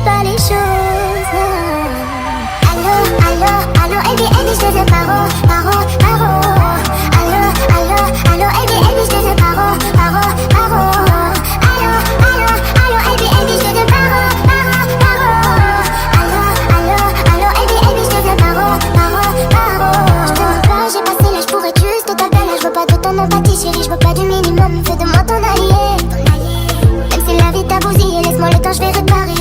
pas les choses. Allô, allô, allô, Ebi, Ebi, je te dis paro, paro, paro. Allô, allô, allô, Ebi, Ebi, je te dis paro, paro, paro. Allô, allô, allô, Ebi, Ebi, je te dis paro, paro, paro. Allô, allô, allô, Ebi, Ebi, je te dis paro, paro, paro. Je te veux pas, j'ai passé l'âge pour être juste t'appeler. Je veux pas de ton empathie, chérie, je veux pas du minimum. Fais de moi ton allié. Même si la vie t'a bousillé, laisse-moi le temps, je vais réparer.